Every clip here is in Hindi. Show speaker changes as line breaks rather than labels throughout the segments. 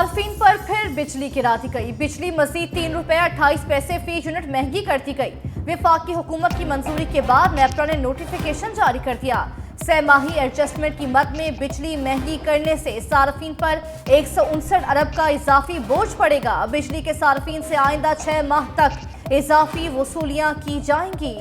सार्फिन पर फिर बिजली गिरा दी गई। बिजली मजीद ₹3.28 फी यूनिट महंगी कर दी गई। वफाकी हुकूमत की मंजूरी के बाद नेपरा ने नोटिफिकेशन जारी कर दिया। सहमाही एडजस्टमेंट की मद में बिजली महंगी करने से सार्फिन पर 159 अरब का इजाफी बोझ पड़ेगा। बिजली के सार्फिन से आइंदा 6 माह तक इजाफी वसूलियां की जाएंगी।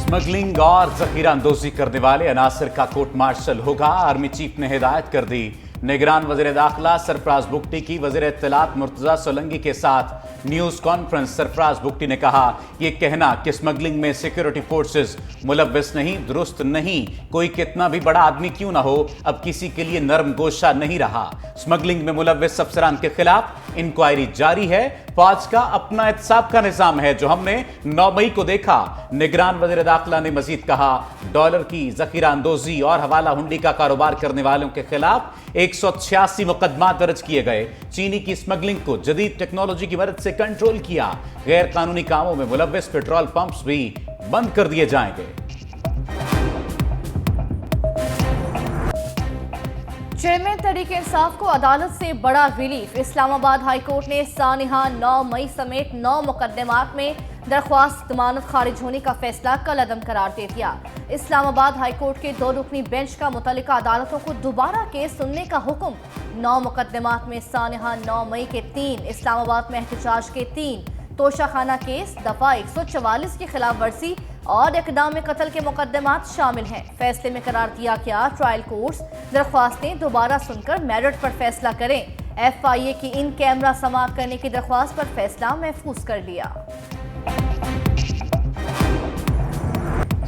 स्मगलिंग और जखीरा अंदोजी करने वाले अनासर का कोर्ट मार्शल होगा। आर्मी चीफ ने हिदायत कर दी। निगरान वज़ीर दाखिला सरफराज बुगटी की वज़ीर इत्तलात मुर्तजा सोलंकी के साथ न्यूज़ कॉन्फ्रेंस। सरफराज बुगटी ने कहा, यह कहना कि स्मगलिंग में सिक्योरिटी फोर्सेस मुलव्वस नहीं, दुरुस्त नहीं। कोई कितना भी बड़ा आदमी क्यों ना हो, अब किसी के लिए नरम गोशा नहीं रहा। स्मगलिंग में मुलव्वस अफसरान के खिलाफ इंक्वायरी जारी है। फौज का अपना एहतसाब का निजाम है, जो हमने 9 मई को देखा। निगरान वज़ीर दाखिला ने मजीद कहा, डॉलर की जखीरा अंदोजी और हवाला हुंडी का कारोबार करने वालों के खिलाफ 186 मुकदमा दर्ज किए गए। चीनी की स्मगलिंग को जदीद टेक्नोलॉजी की मदद से कंट्रोल किया। गैर कानूनी कामों में मुलव्वस पेट्रोल पंप्स भी बंद कर दिए जाएंगे।
चेयरमैन तहरीक इंसाफ को अदालत से बड़ा रिलीफ। इस्लामाबाद हाई कोर्ट ने सानिहा 9 मई समेत 9 मुकदमात में दरख्वास्त जमानत खारिज होने का फैसला कल अदम करार दे दिया। इस्लामाबाद हाई कोर्ट के 2 रुकनी बेंच का मुतल्लिका अदालतों को दोबारा केस सुनने का हुक्म। 9 मुकदमात में सानिहा 9 मई के 3, इस्लामाबाद में एहतजाज के 3, तोशाखाना केस, दफा 144 की खिलाफ वर्जी और इक़दाम कत्ल के मुकदमात शामिल हैं। फैसले में करार दिया गया, ट्रायल कोर्ट्स दरख्वास्तें दोबारा सुनकर मेरिट पर फैसला करें। FIA की इन कैमरा समाअत करने की दरख्वास्त पर फैसला महफूज कर लिया।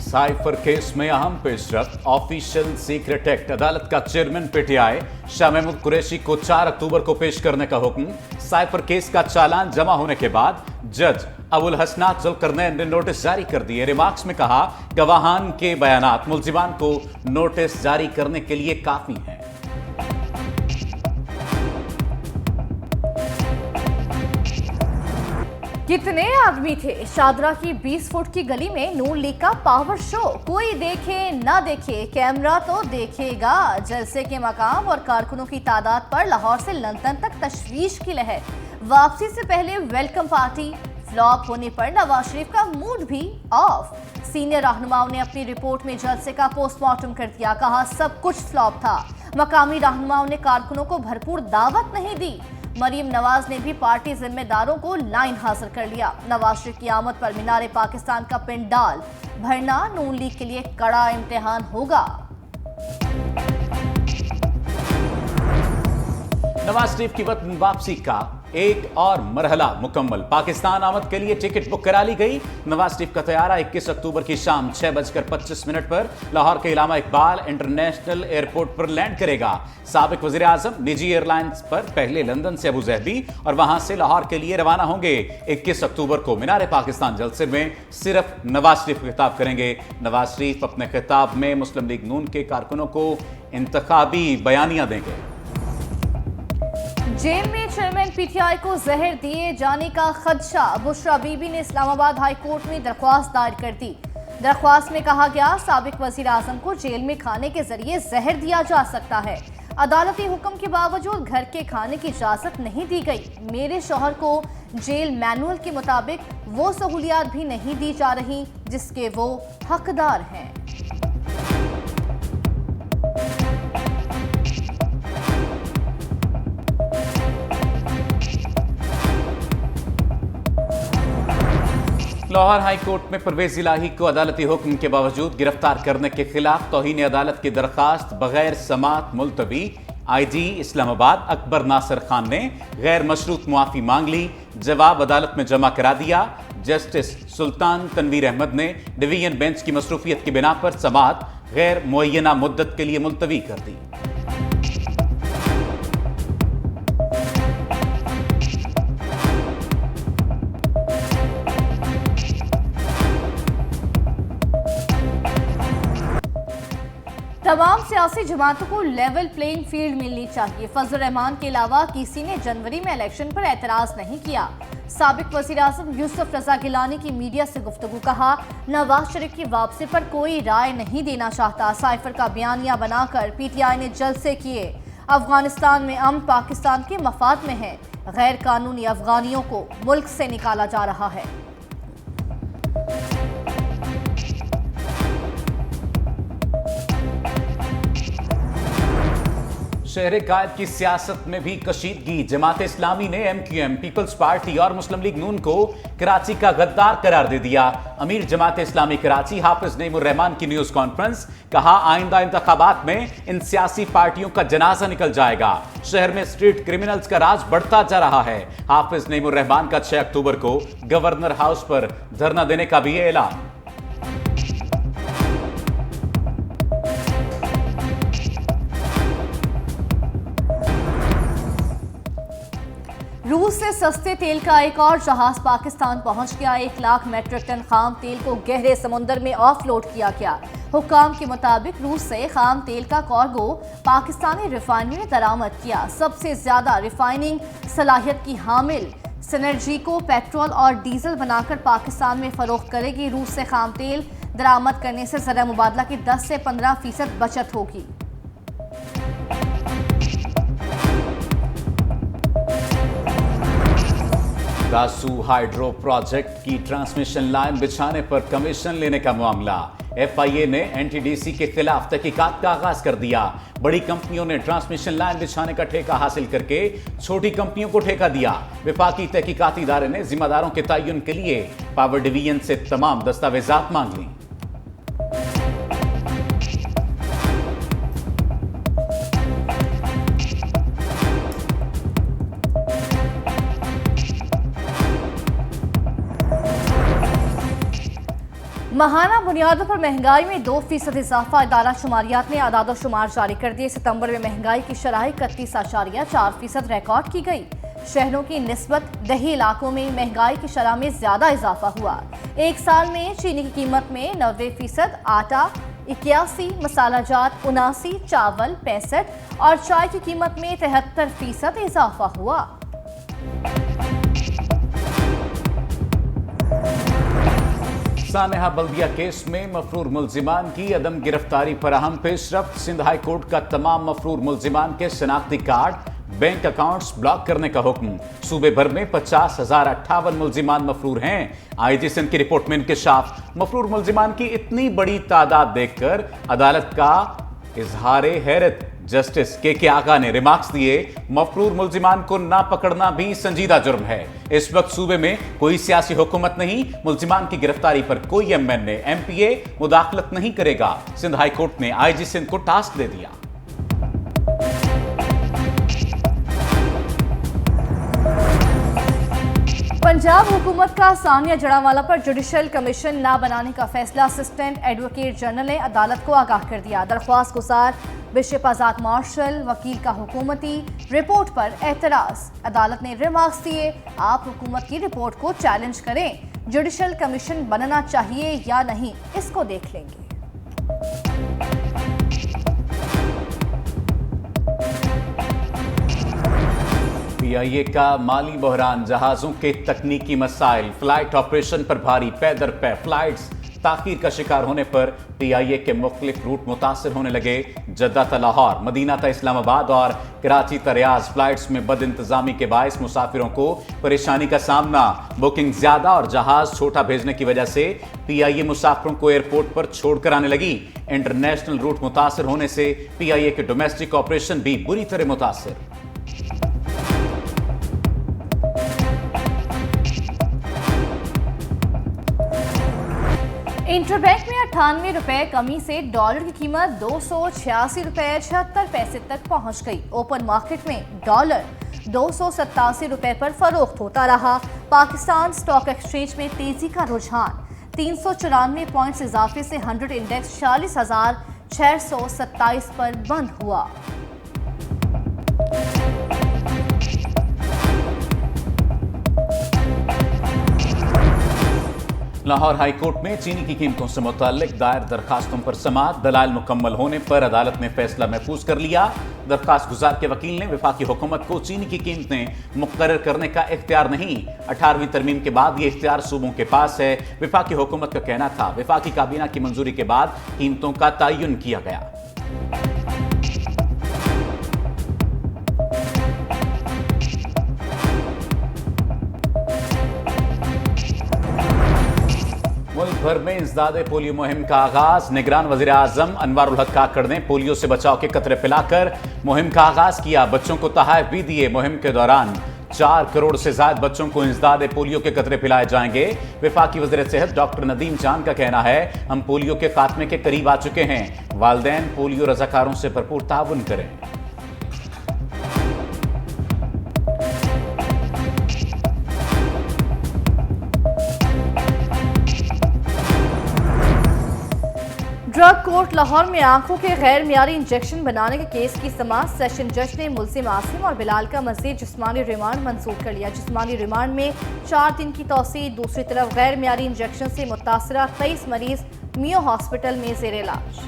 साइफर केस में अहम पेशरफ। Official secret act. अदालत का चेयरमैन PTI शाह महमूद कुरैशी को 4 अक्टूबर को पेश करने का हुक्म। साइफर केस का चालान जमा होने के बाद जज अबुल हसनात जुल्करनैन ने नोटिस जारी कर दिए। रिमार्क्स में कहा, गवाहान के बयानात मुल्जिमान को नोटिस जारी करने के लिए काफी हैं।
कितने आदमी थे? शादरा की 20 फुट की गली में नून लीग का पावर शो। कोई देखे ना देखे, कैमरा तो देखेगा। जलसे के मकाम और कारकुनों की तादाद पर लाहौर से लंदन तक तशवीश की लहर। वापसी से पहले वेलकम पार्टी। फ्लॉप होने पर नवाज शरीफ का मूड भी ऑफ। सीनियर रहनुमाओं ने अपनी रिपोर्ट में जलसे का पोस्टमार्टम कर दिया। कहा, सब कुछ फ्लॉप था। मकामी रहनुमाओं ने कारकुनों को भरपूर दावत नहीं दी। मरीम नवाज ने भी पार्टी जिम्मेदारों को लाइन हासिल कर लिया। नवाज शरीफ की आमद पर मीनारे पाकिस्तान का पिंडाल भरना नून लीग के लिए कड़ा इम्तिहान होगा।
नवाज शरीफ की वतन वापसी का एक और मरहला मुकम्मल। पाकिस्तान आमद के लिए टिकट बुक करा ली गई। नवाज शरीफ का तैयारा 21 अक्टूबर की शाम 6:25 पर लाहौर के इलामा इकबाल इंटरनेशनल एयरपोर्ट पर लैंड करेगा। साबिक वजीर आजम निजी एयरलाइंस पर पहले लंदन से अबू ज़हबी और वहां से लाहौर के लिए रवाना होंगे। 21 अक्टूबर को मीनारे पाकिस्तान जलसे में सिर्फ नवाज शरीफ खिताब करेंगे। नवाज शरीफ अपने खिताब में मुस्लिम लीग नून के कारकुनों को इंतखाबी बयानियां देंगे।
जेल में चेयरमैन PTI को जहर दिए जाने का खदशा। बुशरा बीबी ने इस्लामाबाद हाई कोर्ट में दरख्वास्त दायर कर दी। दरख्वास्त में कहा गया, साबिक वजीर आजम को जेल में खाने के जरिए जहर दिया जा सकता है। अदालती हुक्म के बावजूद घर के खाने की इजाजत नहीं दी गई। मेरे शौहर को जेल मैनुअल के मुताबिक वो सहूलियात भी नहीं दी जा रही जिसके वो हकदार हैं।
लाहौर हाई कोर्ट में परवेज इलाही को अदालती हुक्म के बावजूद गिरफ्तार करने के खिलाफ तौहीन अदालत की दरखास्त बगैर समाअत मुलतवी। IG इस्लामाबाद अकबर नासिर खान ने गैर मशरूत मुआफ़ी मांग ली। जवाब अदालत में जमा करा दिया। जस्टिस सुल्तान तनवीर अहमद ने डिवीजन बेंच की मसरूफियत की बिना पर समाअत गैर मुअय्यना मुद्दत के लिए मुलतवी कर दी।
तमाम सियासी जमातों को लेवल प्लेइंग फील्ड मिलनी चाहिए। फजल रहमान के अलावा किसी ने जनवरी में इलेक्शन पर एतराज नहीं किया। साबिक वज़ीर आज़म यूसुफ रज़ा गिलानी की मीडिया से गुफ्तगू, कहा नवाज शरीफ की वापसी पर कोई राय नहीं देना चाहता। साइफर का बयानिया बनाकर पीटीआई ने जलसे किए। अफगानिस्तान में अमन पाकिस्तान के मफाद में है। गैर कानूनी अफगानियों को मुल्क से निकाला जा रहा है।
शहर कायद की सियासत में भी कशीदगी। जमात इस्लामी ने MQM, पीपल्स पार्टी और मुस्लिम लीग नून को कराची का गद्दार करार दे दिया। अमीर जमात इस्लामी कराची हाफिज नईमुर रहमान की न्यूज कॉन्फ्रेंस, कहा आइंदा इंतखाबात में इन सियासी पार्टियों का जनाजा निकल जाएगा। शहर में स्ट्रीट क्रिमिनल्स का राज बढ़ता जा रहा है। हाफिज नईमुर रहमान का 6 अक्टूबर को गवर्नर हाउस पर धरना देने का भी ऐलान।
रूस से सस्ते तेल का एक और जहाज पाकिस्तान पहुंच गया। 1 लाख मेट्रिक टन खाम तेल को गहरे समुद्र में ऑफलोड किया गया। हुक्काम के मुताबिक रूस से खाम तेल का कार्गो पाकिस्तानी रिफाइनरी ने दरामद किया। सबसे ज्यादा रिफाइनिंग सलाहियत की हामिल सिनर्जी को पेट्रोल और डीजल बनाकर पाकिस्तान में फरोख्त करेगी। रूस से खाम तेल दरामद करने से ज़रा मुबादला की 10 से 15% बचत होगी।
दासू हाइड्रो प्रोजेक्ट की ट्रांसमिशन लाइन बिछाने पर कमीशन लेने का मामला। FIA ने NTDC के खिलाफ तहकीकात का आगाज कर दिया। बड़ी कंपनियों ने ट्रांसमिशन लाइन बिछाने का ठेका हासिल करके छोटी कंपनियों को ठेका दिया। विफाकी तहकीकाती इदारे ने जिम्मेदारों के तयन के लिए पावर डिवीजन से तमाम दस्तावेजात मांग ली।
माहाना बुनियादों पर महंगाई में 2% इजाफा। इदारा शुमारियात ने आदाद शुमार जारी कर दिए। सितंबर में महंगाई की शरह 31.4% रिकॉर्ड की गई। शहरों की निस्बत दही इलाकों में महंगाई की शरह में ज्यादा इजाफा हुआ। एक साल में चीनी की कीमत में 90%, आटा 81, मसालाजात 79, चावल 65 और चाय की कीमत में 73% इजाफा हुआ।
सानेहा बल्दिया केस में मफरूर मुल्जिमान की अदम गिरफ्तारी पर अहम पेशरफ्त। सिंध हाई कोर्ट का तमाम मफरूर मुल्जिमान के शनाख्ती कार्ड, बैंक अकाउंट्स ब्लॉक करने का हुक्म। सूबे भर में 50,058 मुल्जिमान मफरूर हैं। IG सिंध की रिपोर्ट में इंकशाफ। मफरूर मुल्जिमान की इतनी बड़ी तादाद देखकर अदालत का इजहारे हैरत। जस्टिस KK आगा ने रिमार्क्स दिए, मफरूर मुल्जिमान को ना पकड़ना भी संजीदा जुर्म है। इस वक्त सूबे में कोई सियासी हुकूमत नहीं। मुल्जिमान की गिरफ्तारी पर कोई MNA MPA मुदाखलत नहीं करेगा। सिंध हाई कोर्ट ने IG सिंध को टास्क दे दिया।
पंजाब हुकूमत का सानिया जड़ावाला पर जुडिशल कमीशन ना बनाने का फैसला। असिस्टेंट एडवोकेट जनरल ने अदालत को आगाह कर दिया। दरख्वास्त गुजार बिशप आजाद मार्शल वकील का हुकूमती रिपोर्ट पर एतराज। अदालत ने रिमार्क्स दिए, आप हुकूमत की रिपोर्ट को चैलेंज करें, जुडिशल कमीशन बनना चाहिए या नहीं इसको देख लेंगे।
PIA का माली बहरान, जहाजों के तकनीकी मसाइल, फ्लाइट ऑपरेशन पर भारी पै दर पै फ्लाइट्स ताखीर का शिकार होने पर PIA के मुख्तलिफ रूट मुतासर होने लगे। जद्दा ता लाहौर, मदीना ता इस्लामाबाद और कराची ता रियाज फ्लाइट्स में बद इंतजामी के बायस मुसाफिरों को परेशानी का सामना। बुकिंग ज्यादा और जहाज छोटा भेजने की वजह से PIA मुसाफिरों को एयरपोर्ट पर छोड़कर आने लगी। इंटरनेशनल रूट मुतासर होने से PIA के डोमेस्टिक ऑपरेशन भी बुरी तरह मुतासर।
इंटरबैंक में 98 रुपए कमी से डॉलर की कीमत 286 रुपए 76 पैसे तक पहुंच गई। ओपन मार्केट में डॉलर 287 रुपए पर फरोख्त होता रहा। पाकिस्तान स्टॉक एक्सचेंज में तेजी का रुझान। 394 पॉइंट्स इजाफे से 100 इंडेक्स 46,627 पर बंद हुआ।
लाहौर हाई कोर्ट में चीनी की कीमतों से मुताल्लिक दायर दरखास्तों पर समाअत दलाइल मुकम्मल होने पर अदालत ने फैसला महफूज कर लिया। दरखास्त गुजार के वकील ने वफाकी हुकूमत को चीनी की कीमतें मुकर्रर करने का इख्तियार नहीं, 18वीं तरमीम के बाद ये इख्तियार सूबों के पास है। वफाकी हुकूमत का कहना था वफाकी काबीना की मंजूरी के बाद कीमतों का तयन किया गया। मुल्क भर में इंसदादे पोलियो मुहिम का आगाज। निगरान वजीर आजम अनवारुल हक काकड़ ने पोलियो से बचाव के कतरे पिलाकर मुहिम का आगाज किया। बच्चों को तोहफे भी दिए। मुहिम के दौरान 4 करोड़ से ज्यादा बच्चों को इंसदादे पोलियो के कतरे पिलाए जाएंगे। वफाकी वज़ीर सेहत डॉक्टर नदीम जान का कहना है हम पोलियो के खात्मे के करीब आ चुके हैं। वालिदैन पोलियो रजाकारों से भरपूर ताउन करें।
ड्रग कोर्ट लाहौर में आंखों के गैर मियारी इंजेक्शन बनाने के केस की समाअत। सेशन जज ने मुल्जिम आसिम और बिलाल का मजीद जिस्मानी रिमांड मंजूर कर लिया। जिस्मानी रिमांड में 4 दिन की तौसीह। दूसरी तरफ गैर मियारी इंजेक्शन से मुतासरा 23 मरीज मियो हॉस्पिटल में जेर इलाज।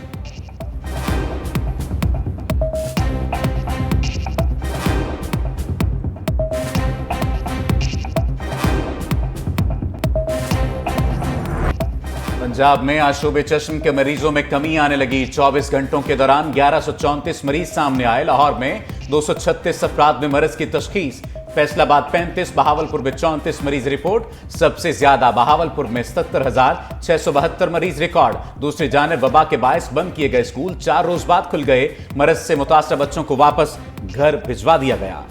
पंजाब में आशूबे चश्म के मरीजों में कमी आने लगी। 24 घंटों के दौरान 1134 मरीज सामने आए। लाहौर में 236 अफराद में मरज की तशखीस। फैसलाबाद 35, बहावलपुर में 34 मरीज रिपोर्ट। सबसे ज्यादा बहावलपुर में 77,672 मरीज रिकॉर्ड। दूसरी जानिब वबा के बायस बंद किए गए स्कूल 4 रोज बाद खुल गए। मरज से मुतासर बच्चों को वापस घर भिजवा दिया गया।